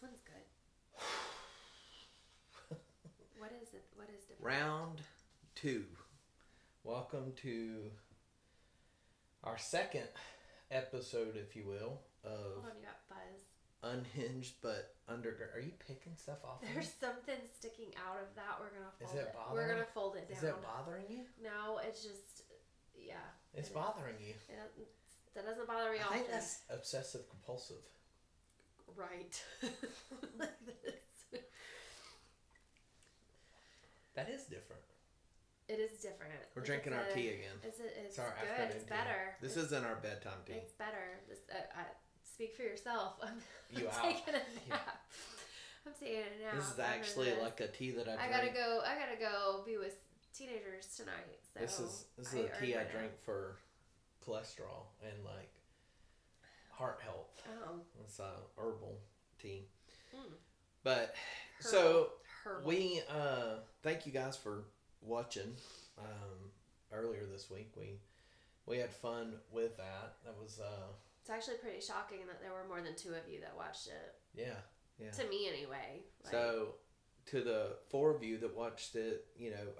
one's good. What is it? What is different? Round 2. Welcome to our second episode, if you will, of Hold on, you got buzz. Unhinged but under. Are you picking stuff off? There's something sticking out of that. We're gonna fold it. Bothering? We're gonna fold it down. Is it bothering you? No, it's just It's bothering you. That doesn't bother me often. I think that's obsessive compulsive. Right. Like this. That is different. It is different. We're drinking our tea again. It's our good. afternoon It's tea. better. This isn't our bedtime tea. It's better. Speak for yourself. I'm out. taking a nap. I'm taking a nap. This is actually like a tea that I gotta drink. I gotta go be with teenagers tonight. So This is a tea I drink for cholesterol and like heart health. Oh. It's a herbal tea. Mm. But Herbal. we thank you guys for watching. Earlier this week we had fun with that. That was It's actually pretty shocking that there were more than 2 of you that watched it. yeah. To me anyway. So to the 4 of you that watched it,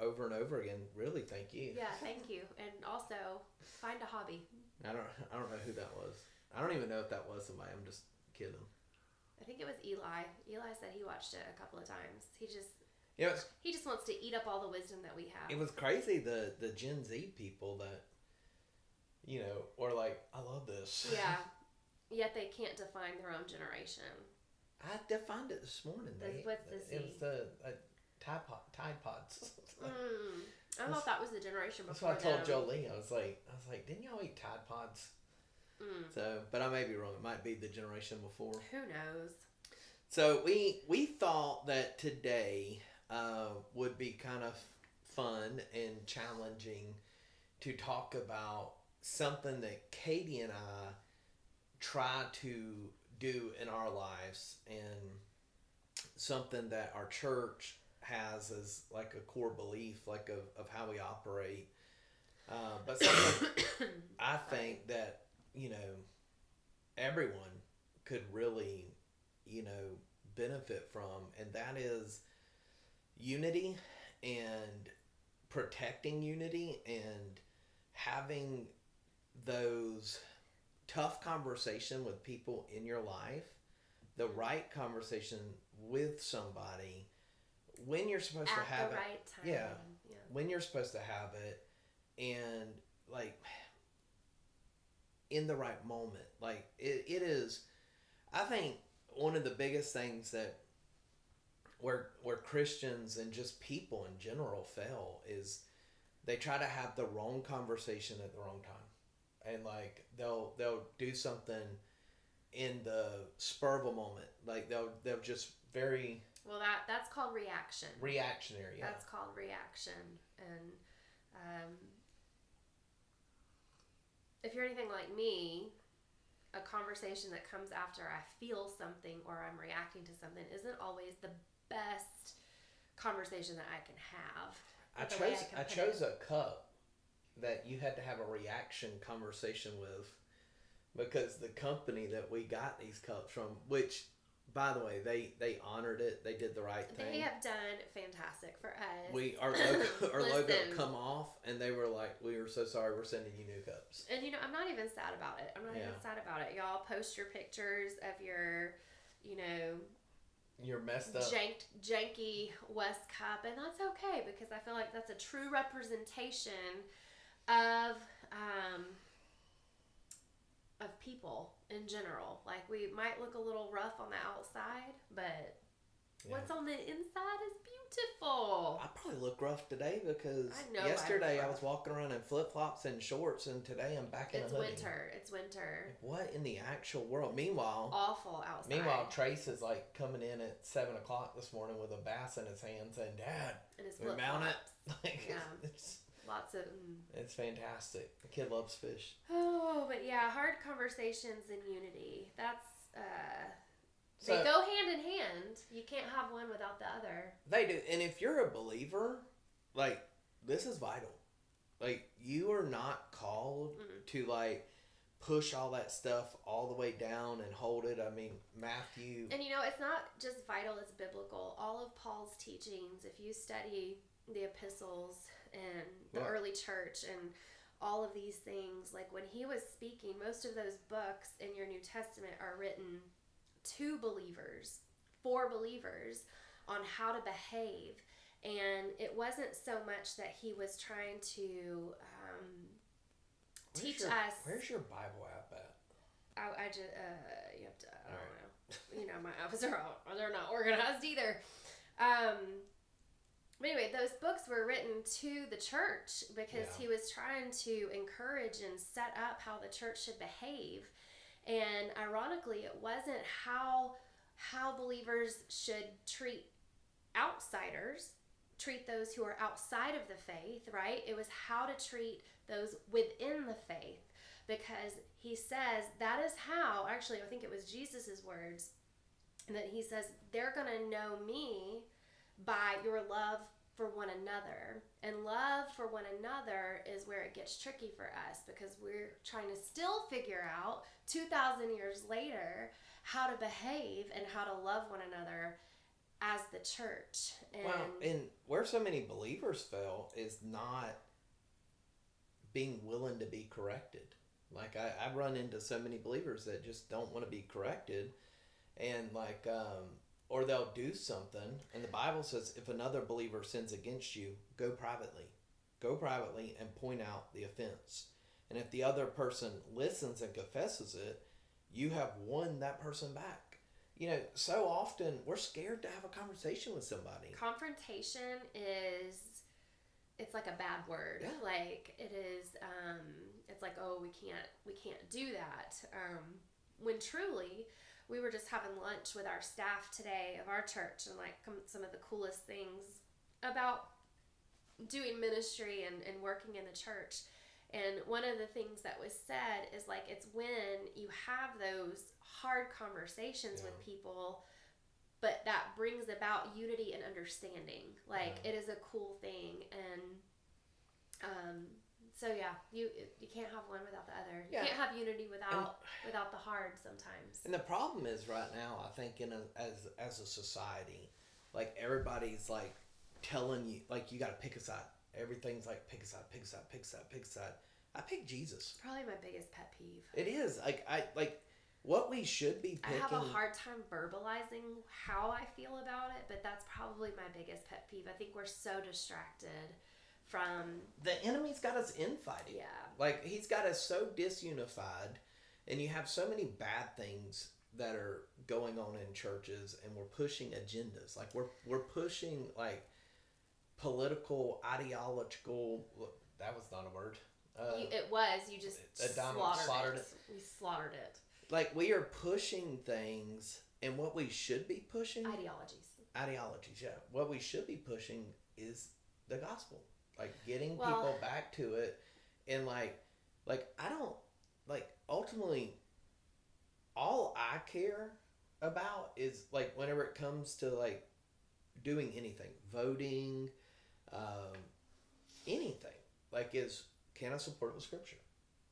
over and over again, really thank you. Yeah, thank you. And also find a hobby. I don't know who that was. I don't even know if that was somebody. I'm just kidding. I think it was Eli. Eli said he watched it a couple of times. He just wants to eat up all the wisdom that we have. It was crazy the Gen Z people that were like, I love this. Yeah. Yet they can't define their own generation. I defined it this morning. What's the Z? It was the Tide Pods. I thought that was the generation That's before what I told them. Jolie. I was like, didn't y'all eat Tide Pods? So, but I may be wrong. It might be the generation before. Who knows? So we thought that today would be kind of fun and challenging to talk about something that Katie and I try to do in our lives, and something that our church has as like a core belief, like of how we operate. But something I think that everyone could really benefit from, and that is unity and protecting unity and having those tough conversation with people in your life, the right conversation with somebody when you're supposed to have the it. Right time. Yeah. When you're supposed to have it, and like in the right moment. Like it is, I think one of the biggest things that where Christians and just people in general fail is they try to have the wrong conversation at the wrong time. And like they'll do something in the spur of a moment. Like they'll just very that's called reaction. Reactionary. Yeah. That's called reaction. And if you're anything like me, a conversation that comes after I feel something or I'm reacting to something isn't always the best conversation that I can have. I chose a cup that you had to have a reaction conversation with, because the company that we got these cups from, which, by the way, they honored it. They did the right thing. They have done fantastic for us. Our logo come off, and they were like, "We are so sorry. We're sending you new cups." And I'm not even sad about it. Y'all post your pictures of your, you're messed up, janky West cup, and that's okay, because I feel like that's a true representation of people in general. Like, we might look a little rough on the outside, but what's on the inside is beautiful. I probably look rough today because I yesterday I was walking around in flip-flops and shorts, and today I'm back in a hoodie. It's winter. What in the actual world? Meanwhile, awful outside. Meanwhile, Trace is like coming in at 7 o'clock this morning with a bass in his hand, saying, "Dad, we mount it." Like, yeah. It's lots of. It's fantastic. The kid loves fish. Oh, but yeah, hard conversations and unity. That's they go hand in hand. You can't have one without the other. They do. And if you're a believer, like, this is vital. Like, you are not called to, like, push all that stuff all the way down and hold it. I mean, Matthew. And it's not just vital, it's biblical. All of Paul's teachings, if you study the epistles and the early church and all of these things, like when he was speaking, most of those books in your New Testament are written to believers, for believers, on how to behave. And it wasn't so much that he was trying to teach us. Where's your Bible app at? I just you have to. I don't know. My apps they're not organized either. But anyway, those books were written to the church because he was trying to encourage and set up how the church should behave. And ironically, it wasn't how believers should treat outsiders, treat those who are outside of the faith, right? It was how to treat those within the faith, because he says that is how, actually I think it was Jesus's words, that he says they're going to know me by your love for one another. And love for one another is where it gets tricky for us, because we're trying to still figure out 2,000 years later how to behave and how to love one another as the church. And where so many believers fail is not being willing to be corrected. Like I run into so many believers that just don't want to be corrected, and or they'll do something, and the Bible says if another believer sins against you, go privately and point out the offense. And if the other person listens and confesses it, you have won that person back. So often we're scared to have a conversation with somebody. Confrontation it's like a bad word. Yeah. Like it is, it's like, oh, we can't do that. When truly, we were just having lunch with our staff today of our church, and like some of the coolest things about doing ministry and working in the church. And one of the things that was said is like, it's when you have those hard conversations with people, but that brings about unity and understanding. Like it is a cool thing. And so you can't have one without the other. You can't have unity without the hard sometimes. And the problem is right now, I think as a society, like everybody's like telling you, like, you got to pick a side. Everything's like pick a side. I pick Jesus. Probably my biggest pet peeve. It is like what we should be picking. I have a hard time verbalizing how I feel about it, but that's probably my biggest pet peeve. I think we're so distracted from... The enemy's got us infighting. Yeah. Like, he's got us so disunified, and you have so many bad things that are going on in churches, and we're pushing agendas. Like, we're pushing, like, political, ideological... That was not a word. It was. You just slaughtered it. We slaughtered it. Like, we are pushing things, and what we should be pushing... Ideologies, yeah. What we should be pushing is the gospel. Like, getting people back to it. And, like, I don't... Like, ultimately, all I care about is, like, whenever it comes to, like, doing anything. Voting, anything. Like, can I support it with Scripture?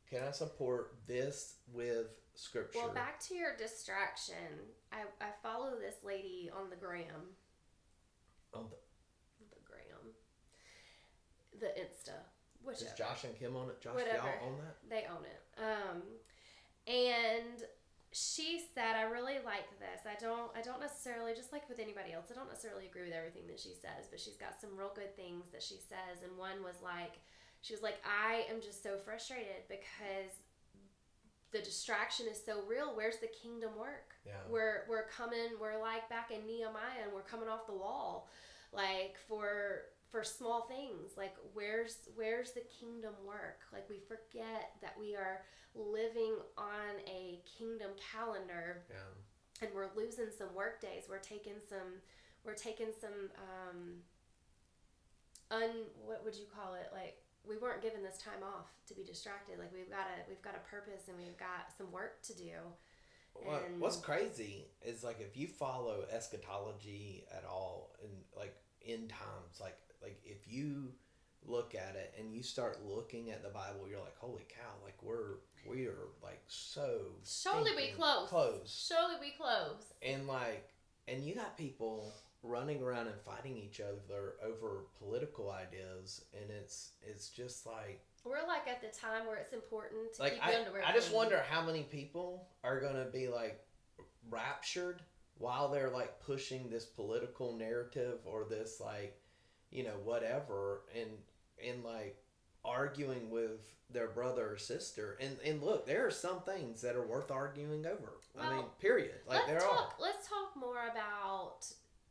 Can I support this with Scripture? Well, back to your distraction. I follow this lady on the gram. On the gram. The Insta. Whichever. Is Josh and Kim on it? Josh, Whatever. y'all own that? They own it. And she said, I really like this. I don't necessarily, just like with anybody else, I don't necessarily agree with everything that she says, but she's got some real good things that she says. And one was like, she was like, I am just so frustrated because the distraction is so real. Where's the kingdom work? Yeah. We're like back in Nehemiah, and we're coming off the wall, like for small things. Like where's the kingdom work? Like we forget that we are living on a kingdom calendar. Yeah. And we're losing some work days. We're taking some what would you call it? Like, we weren't given this time off to be distracted. Like we've got a purpose, and we've got some work to do. What's crazy is, like, if you follow eschatology at all, and like end times, like if you look at it and you start looking at the Bible, you're like, holy cow, like we are like so surely we close. Surely we close. And like, and you got people running around and fighting each other over political ideas, and it's just like we're like at the time where it's important to like keep your underwear I just clean. wonder how many people are gonna be like raptured while they're like pushing this political narrative or this like, you know, whatever, and like arguing with their brother or sister. And look, there are some things that are worth arguing over. Well, I mean, period. Like there are. Let's talk more about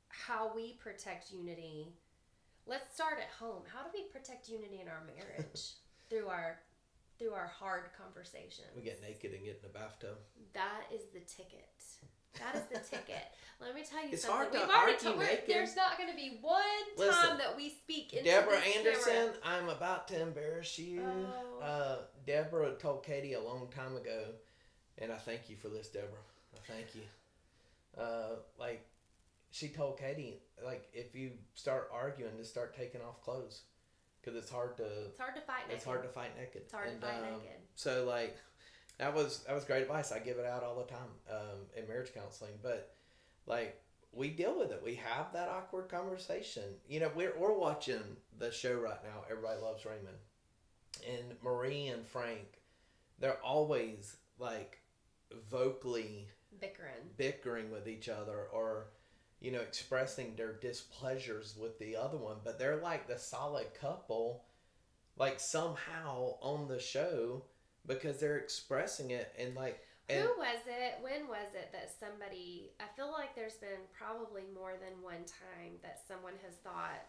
how we protect unity. Let's start at home. How do we protect unity in our marriage? through our hard conversations. We get naked and get in the bathtub. That is the ticket. That is the ticket. Let me tell you it's something. Hard to argue naked. There's not going to be one time that we speak into Deborah this Anderson, camera. I'm about to embarrass you. Oh. Deborah told Katie a long time ago, and I thank you for this, Deborah. I thank you. Like, she told Katie, like, if you start arguing, just start taking off clothes. Because it's hard to fight naked. It's hard to fight naked. It's hard to fight naked. So, like, that was great advice. I give it out all the time in marriage counseling. But, like, we deal with it. We have that awkward conversation. You know, we're watching the show right now, Everybody Loves Raymond. And Marie and Frank, they're always, like, vocally bickering with each other, or, you know, expressing their displeasures with the other one. But they're like the solid couple, like, somehow on the show, because they're expressing it. And like, who was it? When was it that somebody, I feel like there's been probably more than one time that someone has thought,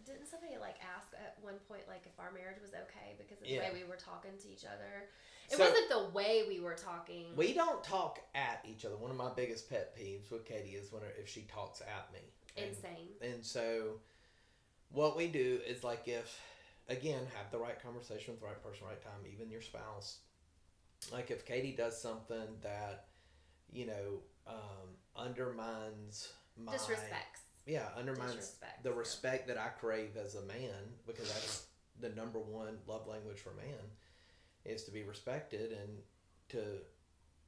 didn't somebody like ask at one point like if our marriage was okay because of the way we were talking to each other? It wasn't the way we were talking. We don't talk at each other. One of my biggest pet peeves with Katie is if she talks at me. Insane. And so what we do is, like, if, again, have the right conversation with the right person, right time, even your spouse. Like, if Katie does something that, you know, undermines my... Disrespects. Yeah, undermines the respect that I crave as a man, because that's the number one love language for man, is to be respected, and to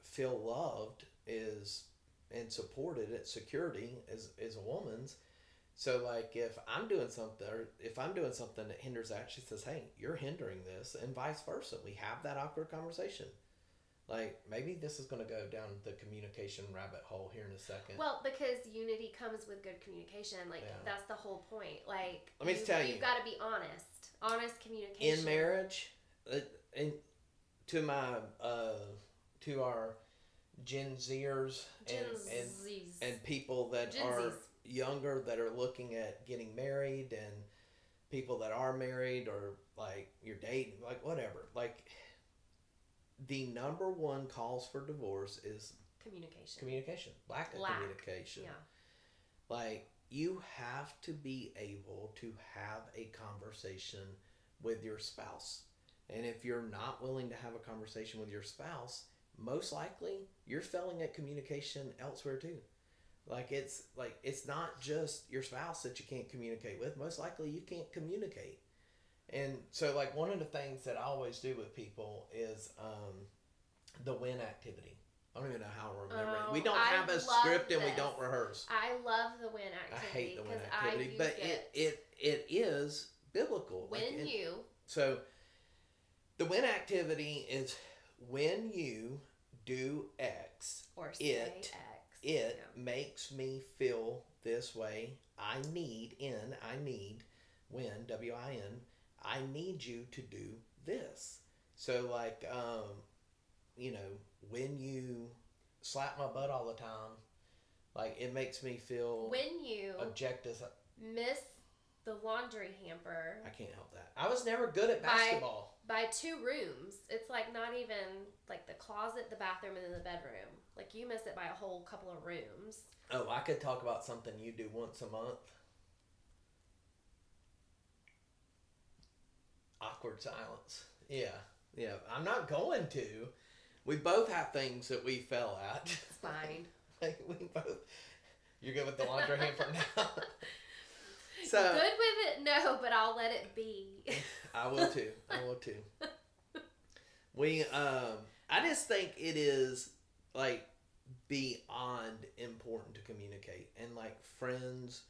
feel loved and supported. It's security is a woman's. So, like, if I'm doing something that hinders that, she says, hey, you're hindering this, and vice versa. We have that awkward conversation. Like, maybe this is going to go down the communication rabbit hole here in a second. Well, because unity comes with good communication. Like, that's the whole point. Like, let me tell you. You've got to be honest. Honest communication. In marriage, and to our Gen Zers and people that are younger that are looking at getting married, and people that are married, or, like, you're dating, like, whatever. Like, the number one cause for divorce is communication. Lack of communication. Yeah. Like, you have to be able to have a conversation with your spouse. And if you're not willing to have a conversation with your spouse, most likely you're failing at communication elsewhere too. It's not just your spouse that you can't communicate with. Most likely you can't communicate. And so, like, one of the things that I always do with people is the win activity. I don't even know how to remember it. We don't have a script and we don't rehearse. I love the win activity. I hate the win activity, but it is biblical. So the win activity is when you do X, or say X. It makes me feel this way. I need, win, W-I-N, I need you to do this. So, like, you know, when you slap my butt all the time, like, it makes me feel... When you objective. Miss the laundry hamper... I can't help that. I was never good at basketball. By 2 rooms. It's, like, not even, like, the closet, the bathroom, and then the bedroom. Like, you miss it by a whole couple of rooms. Oh, I could talk about something you do once a month. Awkward silence. Yeah. I'm not going to. We both have things that we fell at. It's fine. Like, we both... You're good with the laundry hamper now? So good with it? No, but I'll let it be. I will too. I will too. We I just think it is like beyond important to communicate, and like friends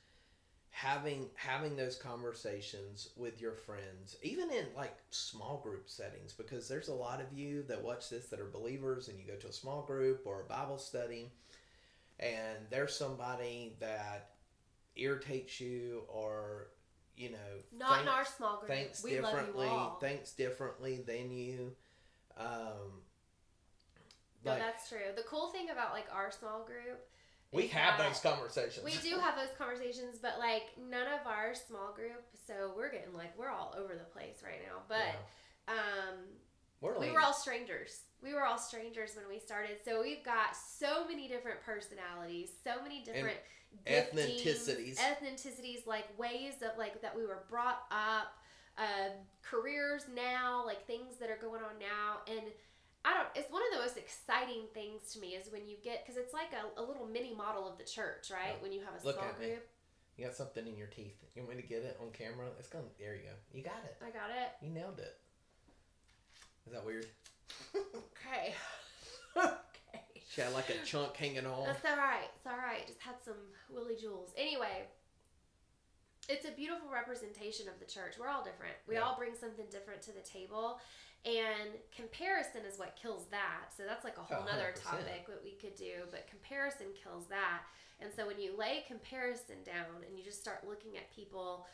having those conversations with your friends, even in like small group settings, because there's a lot of you that watch this that are believers, and you go to a small group or a Bible study, and there's somebody that irritates you, or Not in our small group. thinks We love you differently all. thinks differently than you. No, Like, that's true. The cool thing about like our small group, we is have that those conversations. we do have those conversations, but like none of our small group. So we're getting like we're all over the place right now. But we were all strangers. We were all strangers when we started. So we've got so many different personalities, so many different ethnicities, like ways of like that we were brought up, careers now, like things that are going on now, and it's one of the most exciting things to me is when you get, because it's like a little mini model of the church, right? When you have a small group. You got something in your teeth. You want me to get it on camera? There you go. You got it. I got it. You nailed it. Is that weird? Okay. She had like a chunk hanging on. That's alright. It's alright. Just had some Willie Jewels. Anyway, it's a beautiful representation of the church. We're all different. We all bring something different to the table. And comparison is what kills that. So that's like a whole nother topic that we could do. But comparison kills that. And so when you lay comparison down and you just start looking at people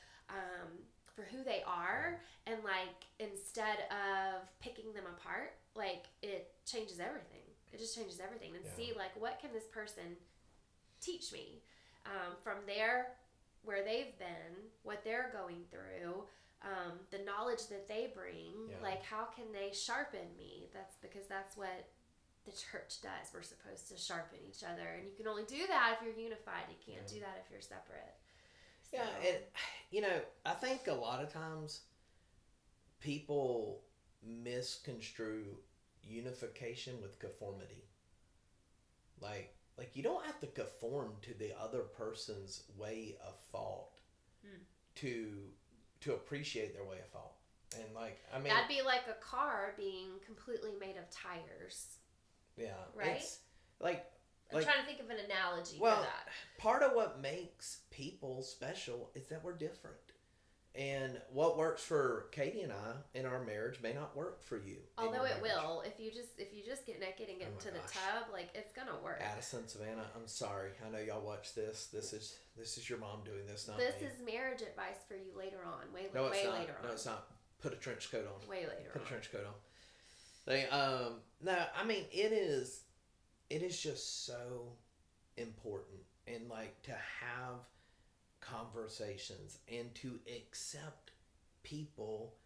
for who they are, and like instead of picking them apart, like it changes everything. It just changes everything. And see like, what can this person teach me from where they've been, what they're going through, the knowledge that they bring, like how can they sharpen me? That's what the church does. We're supposed to sharpen each other, and you can only do that if you're unified. You can't do that if you're separate. So. Yeah, and I think a lot of times people misconstrue unification with conformity. Like you don't have to conform to the other person's way of thought to appreciate their way of thought. And like, I mean, that'd be like a car being completely made of tires. Yeah. Right? It's like I'm trying to think of an analogy for that. Part of what makes people special is that we're different. And what works for Katie and I in our marriage may not work for you. Although it will. If you just get naked and get into the tub, like it's gonna work. Addison, Savannah, I'm sorry. I know y'all watch this. This is your mom doing this, not this me. Is marriage advice for you later on. Way not. later on. No, it's not. Put a trench coat on. Way later Put a trench coat on. No, I mean it is just so important, and like to have conversations and to accept people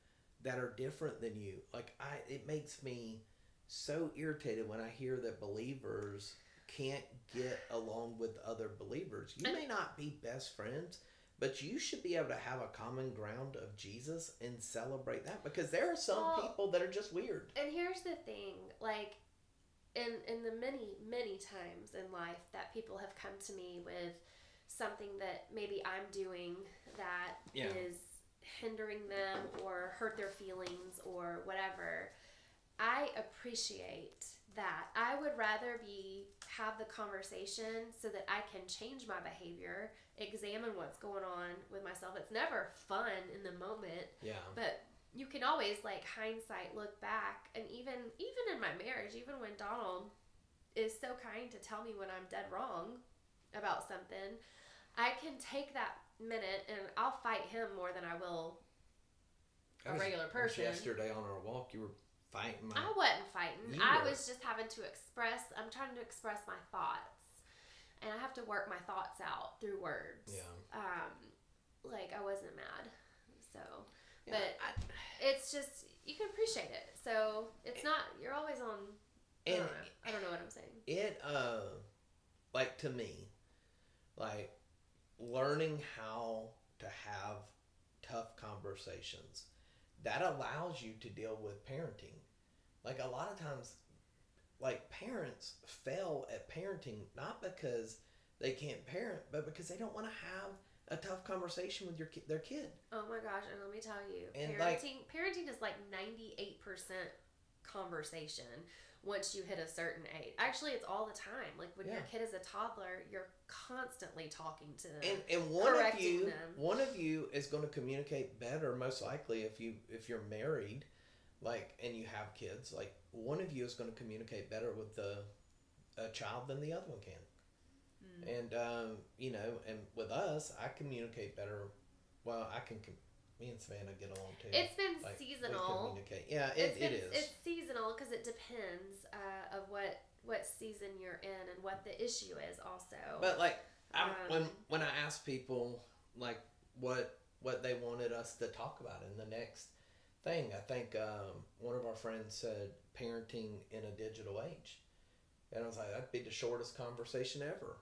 that are different than you. Like it makes me so irritated when I hear that believers can't get along with other believers. You may not be best friends, but you should be able to have a common ground of Jesus and celebrate that, because there are some people that are just weird. And here's the thing, like in the many times in life that people have come to me with something that maybe I'm doing that is hindering them or hurt their feelings or whatever, I appreciate that. I would rather have the conversation so that I can change my behavior, examine what's going on with myself. It's never fun in the moment. Yeah. But you can always, like, hindsight, look back, and even in my marriage, even when Donald is so kind to tell me when I'm dead wrong about something, I can take that minute and I'll fight him more than I will a regular person. Yesterday on our walk, you were fighting. I wasn't fighting. I was just having to I'm trying to express my thoughts, and I have to work my thoughts out through words. Yeah. Like I wasn't mad, so. Yeah, but it's just, you can appreciate it. So it's not, you're always on, I don't know what I'm saying. It, like to me, like learning how to have tough conversations, that allows you to deal with parenting. Like a lot of times, like parents fail at parenting, not because they can't parent, but because they don't want to have a tough conversation with their kid. Oh my gosh, and let me tell you, And parenting is like 98% conversation once you hit a certain age. Actually, it's all the time. Like when your kid is a toddler, you're constantly talking to them. And one of you is going to communicate better, most likely, if you're married, like, and you have kids. Like, one of you is going to communicate better with a child than the other one can. And and with us, I communicate better. Well, me and Savannah get along too. It's been seasonal. We communicate. Yeah, it is. It's seasonal because it depends of what season you're in and what the issue is also. But like, when I ask people like what they wanted us to talk about in the next thing, I think one of our friends said parenting in a digital age, and I was like, that'd be the shortest conversation ever.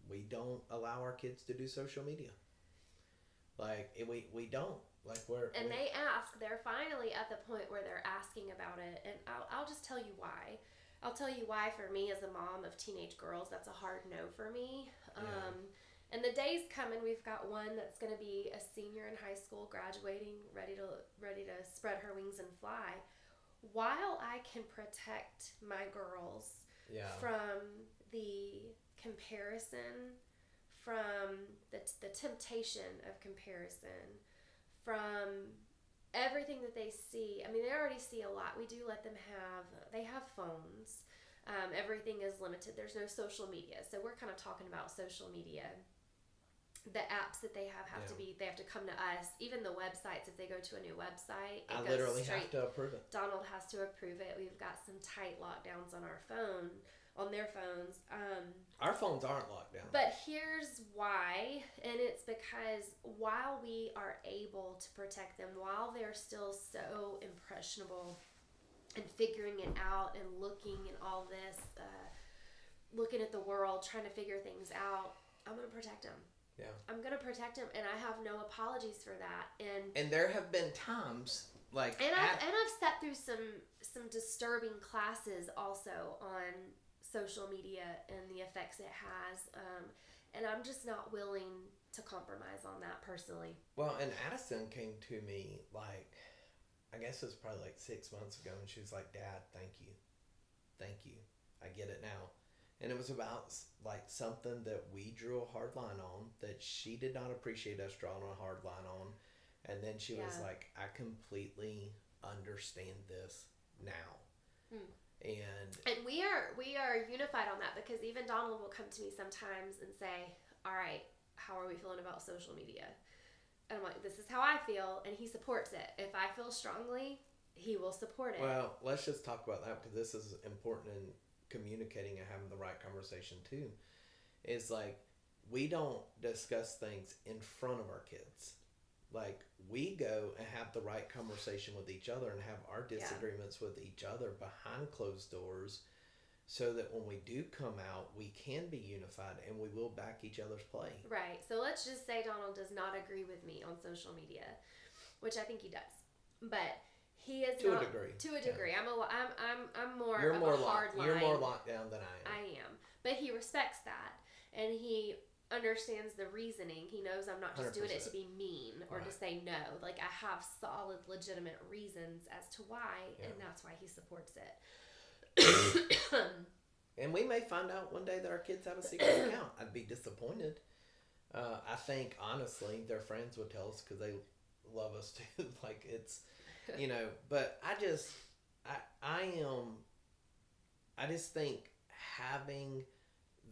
We don't allow our kids to do social media. Like, we don't. Like, they're finally at the point where they're asking about it, and I'll just tell you why. I'll tell you why. For me as a mom of teenage girls, that's a hard no for me. And the day's coming. We've got one that's going to be a senior in high school, graduating, ready to spread her wings and fly. While I can protect my girls from the comparison, from the temptation of comparison, from everything that they see. I mean, they already see a lot. We do let them they have phones. Everything is limited. There's no social media. So we're kind of talking about social media. The apps that they have they have to come to us. Even the websites, if they go to a new website, I literally have to approve it. Donald has to approve it. We've got some tight lockdowns on their phones. Our phones aren't locked down. But here's why, and it's because while we are able to protect them, while they're still so impressionable and figuring it out and looking and all this, looking at the world, trying to figure things out, I'm going to protect them. Yeah. I'm going to protect them, and I have no apologies for that. And there have been times like... And I've sat through some disturbing classes also on social media and the effects it has, and I'm just not willing to compromise on that personally. Well, and Addison came to me like, I guess it was probably like 6 months ago, and she was like, Dad, thank you, I get it now. And it was about like something that we drew a hard line on that she did not appreciate us drawing a hard line on, and then she was like, I completely understand this now. And we are unified on that, because even Donald will come to me sometimes and say, all right, how are we feeling about social media? And I'm like, this is how I feel, and he supports it. If I feel strongly, he will support it. Well, let's just talk about that, because this is important in communicating and having the right conversation too. Is like, we don't discuss things in front of our kids. Like, we go and have the right conversation with each other and have our disagreements with each other behind closed doors, so that when we do come out, we can be unified and we will back each other's play. Right. So let's just say Donald does not agree with me on social media, which I think he does. But he is to a degree. To a degree. Yeah. I'm more You're of more a hard line. You're more locked down than I am. I am. But he respects that, and he understands the reasoning. He knows I'm not just 100%. doing it to be mean or to say no. Like, I have solid, legitimate reasons as to why, and that's why he supports it. And we may find out one day that our kids have a secret account. I'd be disappointed. I think, honestly, their friends would tell us because they love us too. Like, it's, but I just think having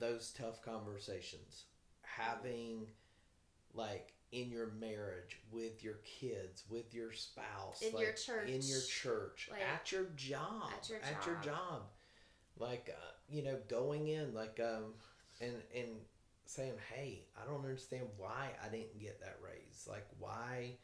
those tough conversations, having, like, in your marriage, with your kids, with your spouse, in your church, like, at your job, like, going in, like, and saying, hey, I don't understand why I didn't get that raise. Like, why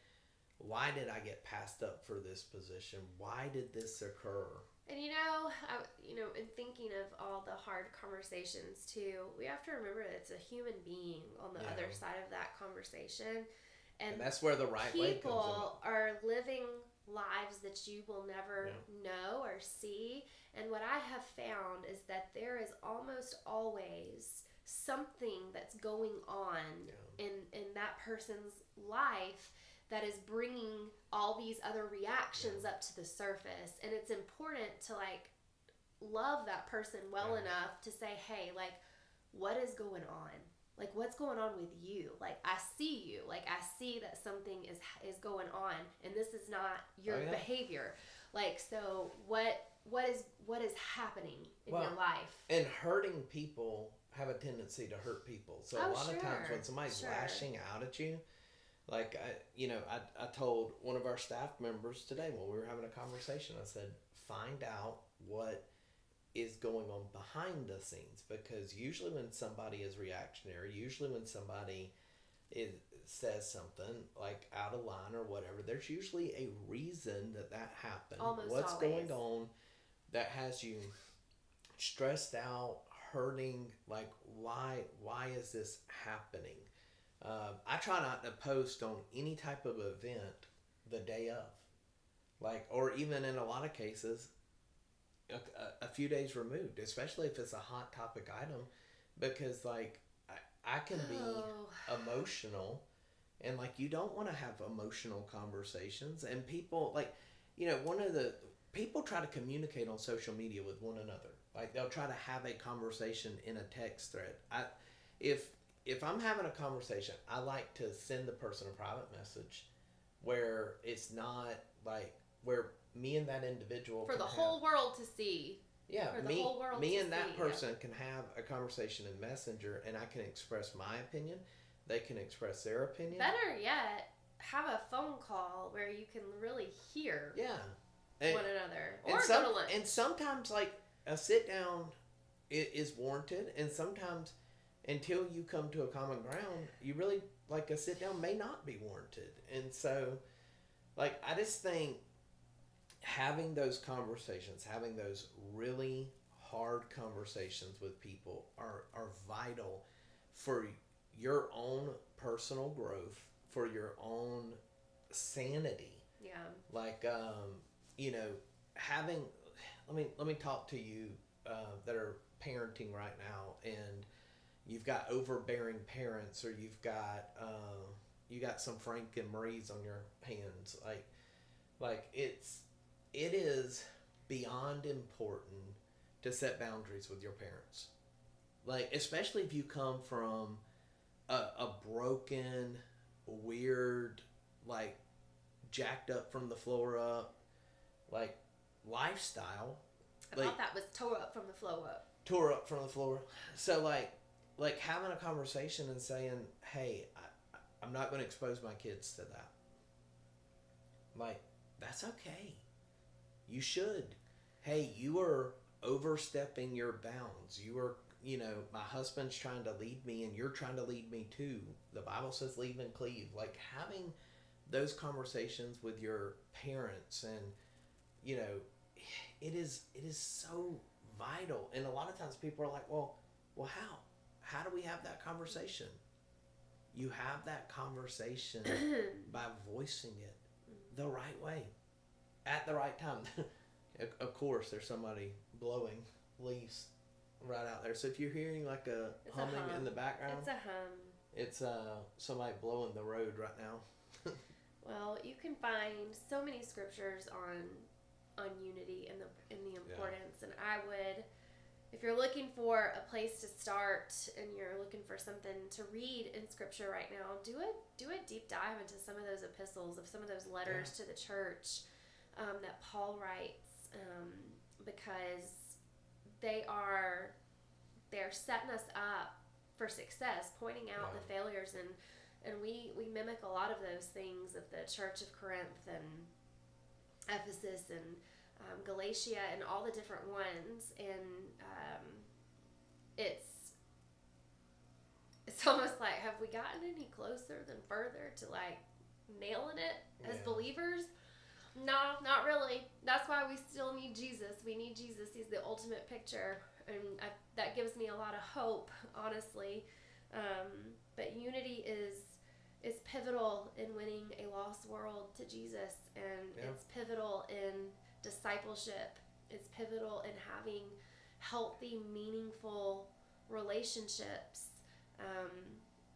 did I get passed up for this position? Why did this occur? And in thinking of all the hard conversations too, we have to remember that it's a human being on the other side of that conversation. And that's where the right way comes in. People are living lives that you will never know or see. And what I have found is that there is almost always something that's going on in that person's life that is bringing all these other reactions up to the surface. And it's important to like love that person well enough to say, hey, like, what is going on? Like, what's going on with you? Like, I see you. Like, I see that something is going on, and this is not your behavior. Like, so what is happening in your life? And hurting people have a tendency to hurt people. So a lot of times when somebody's lashing out at you, like I told one of our staff members today when we were having a conversation, I said, find out what is going on behind the scenes, because usually when somebody is reactionary, usually when somebody says something like out of line or whatever, there's usually a reason that happened. What's going on that has you stressed out, hurting? Like, why is this happening? I try not to post on any type of event the day of, like, or even in a lot of cases a few days removed, especially if it's a hot topic item, because like I can be emotional, and like you don't want to have emotional conversations. And people, like, one of the people try to communicate on social media with one another. Like, they'll try to have a conversation in a text thread. If I'm having a conversation, I like to send the person a private message where it's not like where me and that individual for the whole world to see. Yeah, me and that person can have a conversation in Messenger, and I can express my opinion. They can express their opinion. Better yet, have a phone call where you can really hear one another. Or go to lunch. And sometimes, like, a sit down is warranted, and sometimes, until you come to a common ground, you really, like, a sit down may not be warranted. And so, like, I just think having those conversations, having those really hard conversations with people are vital for your own personal growth, for your own sanity. Yeah. Like, having, let me talk to you that are parenting right now, and you've got overbearing parents, or you've got you got some Frank and Marie's on your hands. Like it is beyond important to set boundaries with your parents. Like, especially if you come from a broken, weird, like, jacked up from the floor up, like, lifestyle. I thought that was tore up from the floor up. Tore up from the floor. So, like having a conversation and saying, hey, I'm not going to expose my kids to that. Like, that's okay. You should. Hey, you are overstepping your bounds. You are, my husband's trying to lead me, and you're trying to lead me too. The Bible says leave and cleave. Like, having those conversations with your parents, and, it is so vital. And a lot of times people are like, well, how? How do we have that conversation? You have that conversation by voicing it the right way. At the right time. Of course, there's somebody blowing leaves right out there. So if you're hearing like it's humming in the background, it's a hum. It's somebody blowing the road right now. Well, you can find so many scriptures on unity and the importance. And I would, if you're looking for a place to start and you're looking for something to read in scripture right now, do a deep dive into some of those epistles, of some of those letters to the church. That Paul writes, because they're setting us up for success, pointing out the failures, and we mimic a lot of those things of the Church of Corinth and Ephesus and Galatia and all the different ones, and it's almost like, have we gotten any closer than further to like nailing it as believers? No, not really. That's why we still need Jesus. We need Jesus. He's the ultimate picture, and that gives me a lot of hope, honestly. But unity is pivotal in winning a lost world to Jesus, and it's pivotal in discipleship. It's pivotal in having healthy, meaningful relationships.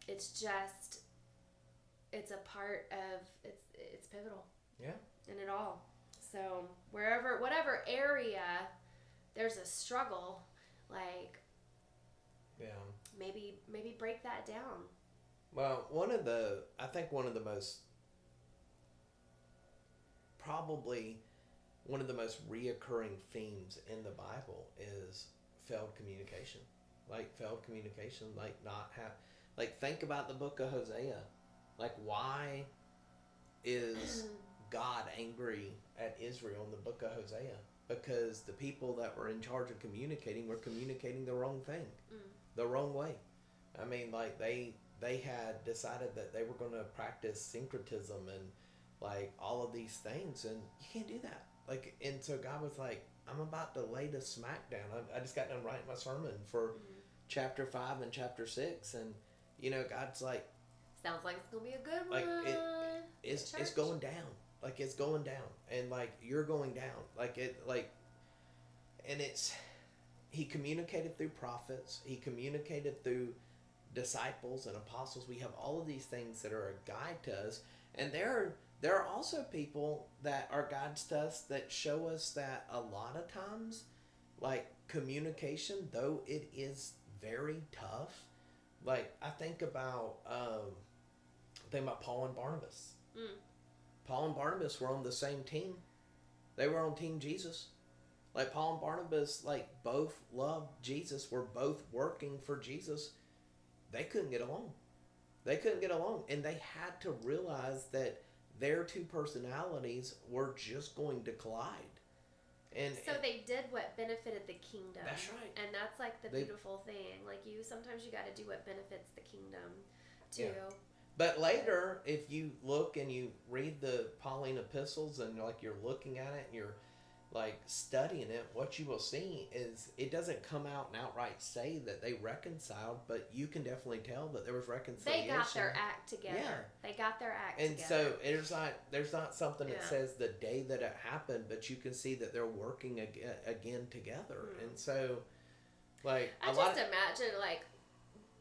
It's just, it's a part of, it's pivotal. Yeah. In it all. So whatever area there's a struggle, like, yeah, maybe break that down. Well, I think one of the most, probably one of the most reoccurring themes in the Bible is failed communication. Like not have, like, think about the book of Hosea. Like, why is God angry at Israel in the book of Hosea? Because the people that were in charge of communicating were communicating the wrong thing, the wrong way. I mean, like, they had decided that they were going to practice syncretism and, like, all of these things, and you can't do that. Like, and so God was like, I'm about to lay the smack down. I just got done writing my sermon for chapter 5 and chapter 6, and, you know, God's like, sounds like it's gonna be a good like, one. it's going down. Like, it's going down, and, like, you're going down. Like, it, like, and it's, he communicated through prophets. He communicated through disciples and apostles. We have all of these things that are a guide to us, and there are also people that are guides to us that show us that a lot of times, like, communication, though it is very tough. Like, I think about Paul and Barnabas. Paul and Barnabas were on the same team. They were on Team Jesus. Like, Paul and Barnabas, like, both loved Jesus, were both working for Jesus. They couldn't get along. And they had to realize that their two personalities were just going to collide. And so they did what benefited the kingdom. That's right. And that's, like, the beautiful thing. Like, sometimes you got to do what benefits the kingdom too. Yeah. But later, if you look and you read the Pauline epistles and, like, you're looking at it and you're, like, studying it, what you will see is it doesn't come out and outright say that they reconciled, but you can definitely tell that there was reconciliation. They got their act together. Yeah. They got their act together. And so there's not something that says the day that it happened, but you can see that they're working again together. And so, like, I just imagine, like,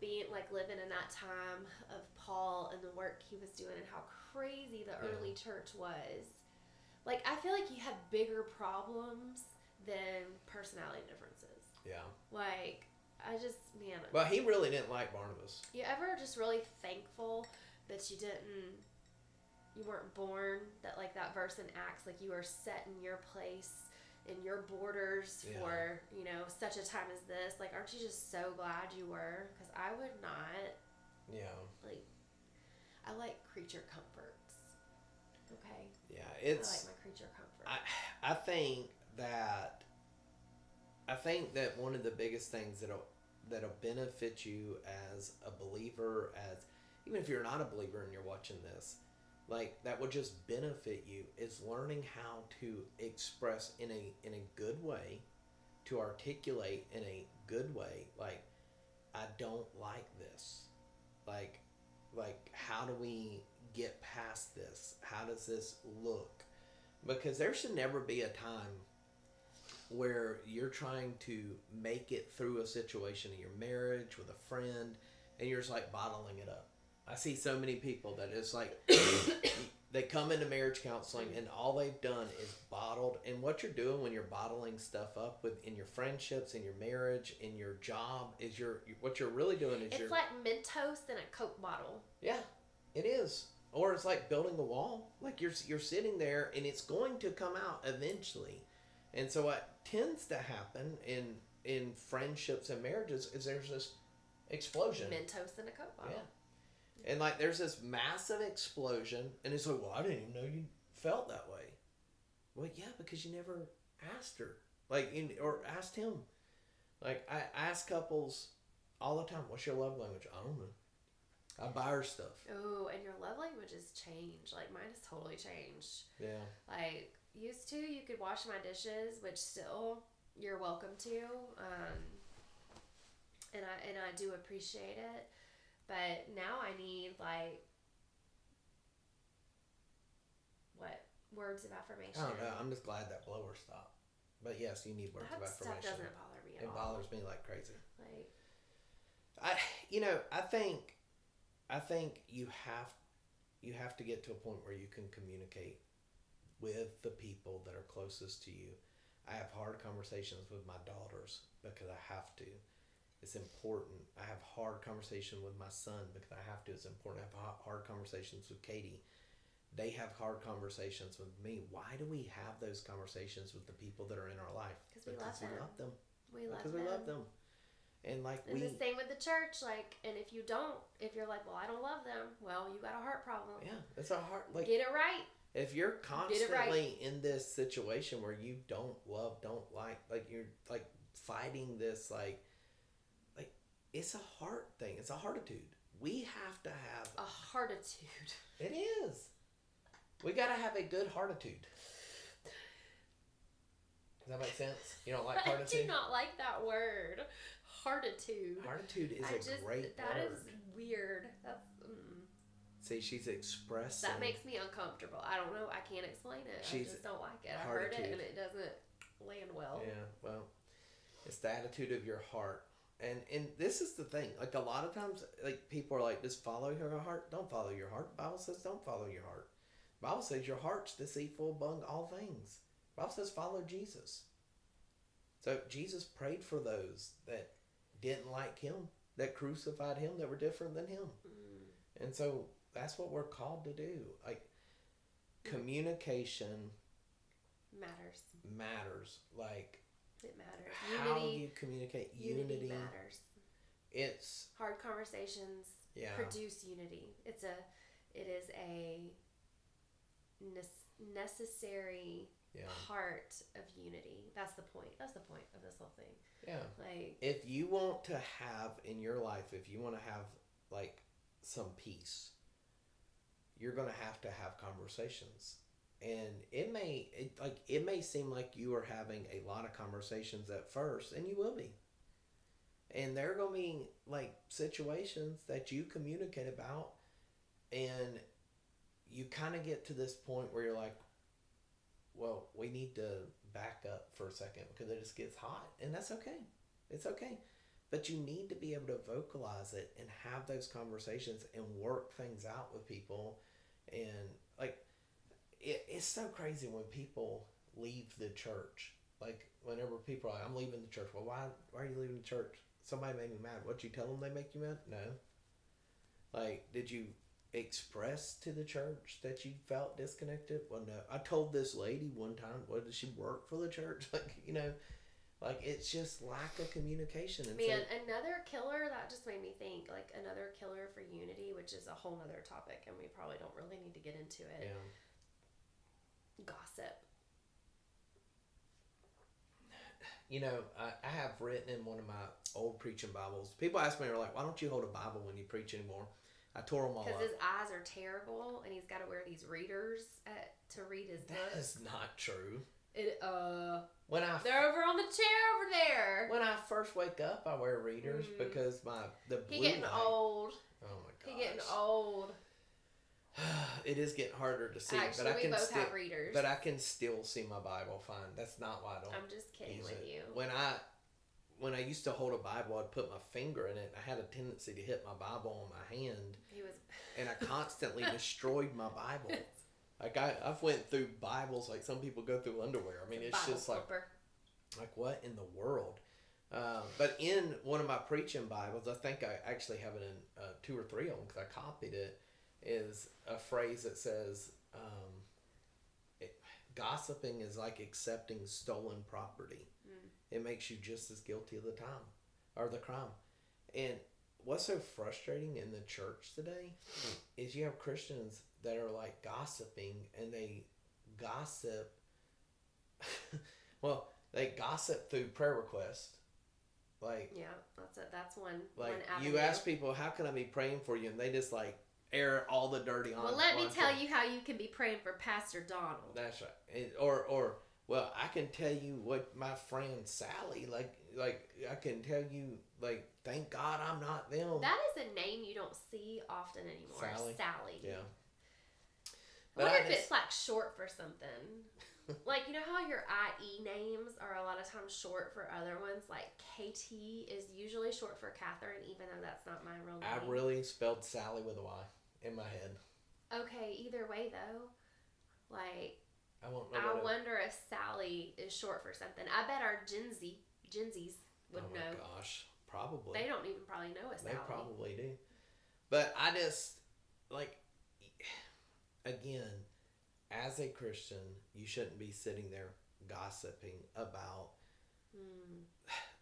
being, like, living in that time of Paul and the work he was doing and how crazy the early church was. Like, I feel like you had bigger problems than personality differences. Yeah. Like, man. Well, he really didn't like Barnabas. You ever just really thankful that you weren't born, that, like, that verse in Acts, like, you were set in your place, in your borders for, you know, such a time as this. Like, aren't you just so glad you were? Because I would not. Yeah. Like, I like creature comforts. Okay. Yeah, I like my creature comfort. I think that one of the biggest things that'll benefit you as a believer, as even if you're not a believer and you're watching this, like, that will just benefit you, is learning how to express in a good way, to articulate in a good way, like, I don't like this. Like, how do we get past this? How does this look? Because there should never be a time where you're trying to make it through a situation in your marriage, with a friend, and you're just, like, bottling it up. I see so many people that it's like they come into marriage counseling and all they've done is bottled. And what you're doing when you're bottling stuff up in your friendships, in your marriage, in your job, is what you're really doing is it's like Mentos in a Coke bottle. Yeah, it is. Or it's like building a wall. Like, you're sitting there and it's going to come out eventually. And so what tends to happen in friendships and marriages is there's this explosion. Mentos in a Coke bottle. Yeah. And, like, there's this massive explosion, and it's like, well, I didn't even know you felt that way. Well, yeah, because you never asked her, like, or asked him. Like, I ask couples all the time, what's your love language? I don't know. I buy her stuff. Oh, and your love language has changed. Like, mine has totally changed. Yeah. Like, used to, you could wash my dishes, which still you're welcome to. And I do appreciate it. But now I need, like, what? Words of affirmation. I don't know. I'm just glad that blower stopped. But yes, you need words of affirmation. That stuff doesn't bother me at all. It bothers me like crazy. Like, I think you have to get to a point where you can communicate with the people that are closest to you. I have hard conversations with my daughters because I have to. It's important. I have hard conversations with my son because I have to. It's important. I have hard conversations with Katie. They have hard conversations with me. Why do we have those conversations with the people that are in our life? Because we love them. We love them. And the same with the church. And if you're like, well, I don't love them. Well, you got a heart problem. Yeah, it's a heart. Get it right. If you're constantly in this situation where you don't like you're like fighting this, like it's a heart thing. It's a heartitude. We have to have a heartitude. It is. We got to have a good heartitude. Does that make sense? You don't like heartitude? I do not like that word. Heartitude. Heartitude is a great word. That is weird. That's. See, she's expressing. That makes me uncomfortable. I don't know. I can't explain it. I just don't like it. I heard it and it doesn't land well. Yeah, well, it's the attitude of your heart. And this is the thing. Like a lot of times, like people are like, just follow your heart. Don't follow your heart. The Bible says don't follow your heart. The Bible says your heart's deceitful among all things. The Bible says follow Jesus. So Jesus prayed for those that didn't like him, that crucified him, that were different than him. And so that's what we're called to do. Like communication matters. Like it matters. How you communicate unity matters. It's hard conversations produce unity. It is a necessary part of unity. That's the point. That's the point of this whole thing. Yeah. Like if you want to have in your life, if you want to have like some peace, you're going to have conversations. And it may seem like you are having a lot of conversations at first, and you will be. And there are going to be like situations that you communicate about, and you kind of get to this point where you're like, well, we need to back up for a second because it just gets hot, and that's okay. It's okay. But you need to be able to vocalize it and have those conversations and work things out with people. And like, it's so crazy when people leave the church. Like whenever people are like, I'm leaving the church. Well, why are you leaving the church? Somebody made me mad. What, you tell them they make you mad? No. Like, did you express to the church that you felt disconnected? Well, no. I told this lady one time, does she work for the church? Like, it's just lack of communication. And man, another killer, that just made me think, like, another killer for unity, which is a whole nother topic, and we probably don't really need to get into it. Yeah. Gossip. I have written in one of my old preaching Bibles. People ask me, they're like, why don't you hold a Bible when you preach anymore? I tore them all up. Because his eyes are terrible, and he's got to wear these readers to read his books. That is not true. They're over on the chair over there. When I first wake up, I wear readers because He getting old. Oh my gosh. He getting old. It is getting harder to see. Actually, but we both have readers. But I can still see my Bible fine. That's not why I don't. I'm just kidding with you. When I used to hold a Bible, I'd put my finger in it. I had a tendency to hit my Bible on my hand. And I constantly destroyed my Bible. Like I've went through Bibles like some people go through underwear. I mean, it's Bible just flipper. like what in the world? But in one of my preaching Bibles, I think I actually have it in 2 or 3 of them because I copied it, is a phrase that says, gossiping is like accepting stolen property. It makes you just as guilty of the crime. And what's so frustrating in the church today is you have Christians that are like gossiping, and they gossip. Well, they gossip through prayer requests. Like, yeah, that's one. Like one avenue. You ask people, how can I be praying for you? And they just like air all the dirty on. Well, let me tell you how you can be praying for Pastor Donald. That's right. Well, I can tell you what my friend Sally, like I can tell you, like, thank God I'm not them. That is a name you don't see often anymore. Sally. Yeah. I wonder if it's like short for something. Like, know how your IE names are a lot of times short for other ones? Like KT is usually short for Catherine, even though that's not my real name. I really spelled Sally with a Y in my head. Okay, either way though, like I won't know. I wonder if Sally is short for something. I bet our Gensies would know. Oh my gosh, probably. They don't even probably know a Sally. They probably do. But I just, like, again, as a Christian, you shouldn't be sitting there gossiping about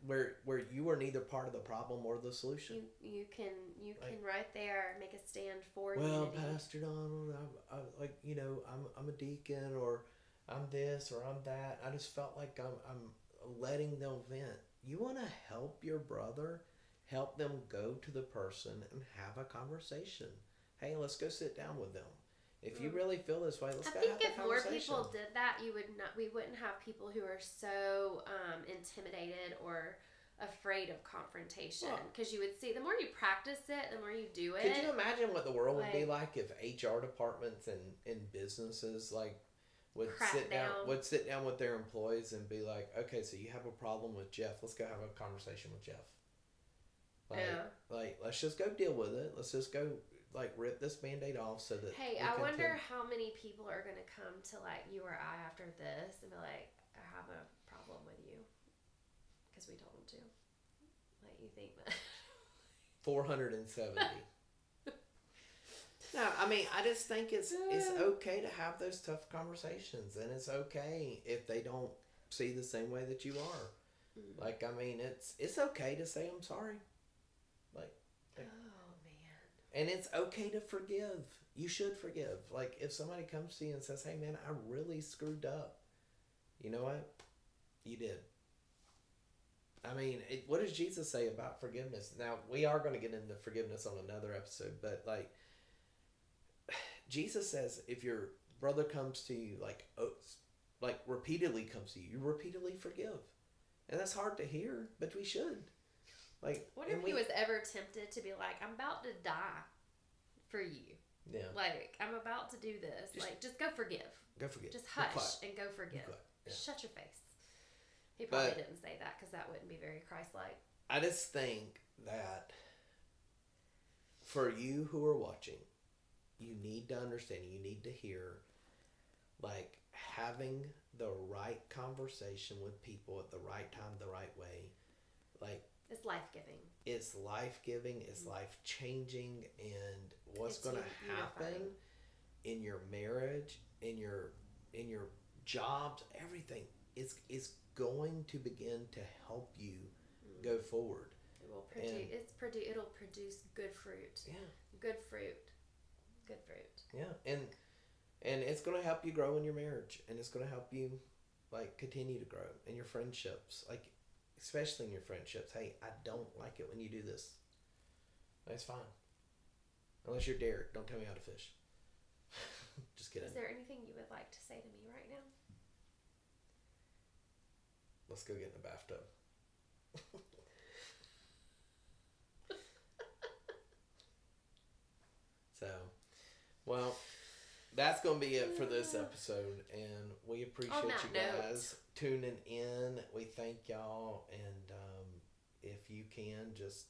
where you are neither part of the problem or the solution. You can right there make a stand for well, unity. Pastor Donald, I'm a deacon, or I'm this or I'm that. I just felt like I'm letting them vent. You want to help your brother? Help them go to the person and have a conversation. Hey, let's go sit down with them. If you really feel this way, let's go have a conversation. I think if more people did that, we wouldn't have people who are so intimidated or afraid of confrontation. Because you would see, the more you practice it, the more you do it. Could you imagine what the world would be like if HR departments and businesses would sit down with their employees and be like, okay, so you have a problem with Jeff. Let's go have a conversation with Jeff. Let's just go deal with it. Let's just go rip this Band-Aid off so that. Hey, I wonder how many people are going to come to you or I after this and be like, I have a problem with you because we told them to. You think that? 470. No, I mean, I just think it's okay to have those tough conversations, and it's okay if they don't see the same way that you are. I mean, it's okay to say I'm sorry. Oh man. And it's okay to forgive. You should forgive. If somebody comes to you and says, "Hey man, I really screwed up," you know what? You did. I mean, what does Jesus say about forgiveness? Now, we are going to get into forgiveness on another episode, but Jesus says if your brother comes to you, repeatedly comes to you, you repeatedly forgive. And that's hard to hear, but we should. What if he was ever tempted to be like, I'm about to die for you. Yeah. I'm about to do this. Just go forgive. Go forgive. Just hush and go forgive. Yeah. Shut your face. He probably didn't say that because that wouldn't be very Christ-like. I just think that for you who are watching, you need to understand, you need to hear, having the right conversation with people at the right time, the right way, it's life-giving. It's life-giving, it's life-changing, and what's going to happen in your marriage, in your jobs, everything is going to begin to help you go forward. It will produce. It'll produce good fruit. Yeah. Good fruit. Good fruit. Yeah, and it's going to help you grow in your marriage, and it's going to help you continue to grow in your friendships, especially in your friendships. Hey, I don't like it when you do this. That's fine. Unless you're Derek, don't tell me how to fish. Just kidding. Is there anything you would like to say to me right now? Let's go get in the bathtub. So, well, that's going to be it for this episode, and we appreciate you guys tuning in. We thank y'all, and if you can, just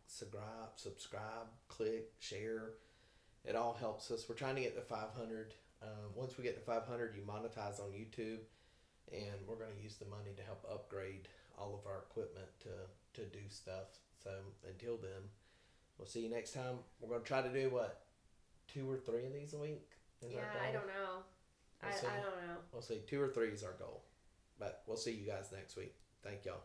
subscribe, click, share. It all helps us. We're trying to get to 500. Once we get to 500, you monetize on YouTube, and we're going to use the money to help upgrade all of our equipment to do stuff. So until then, we'll see you next time. We're going to try to do 2 or 3 of these a week? I don't know. I don't know. We'll see. 2 or 3 is our goal. But we'll see you guys next week. Thank y'all.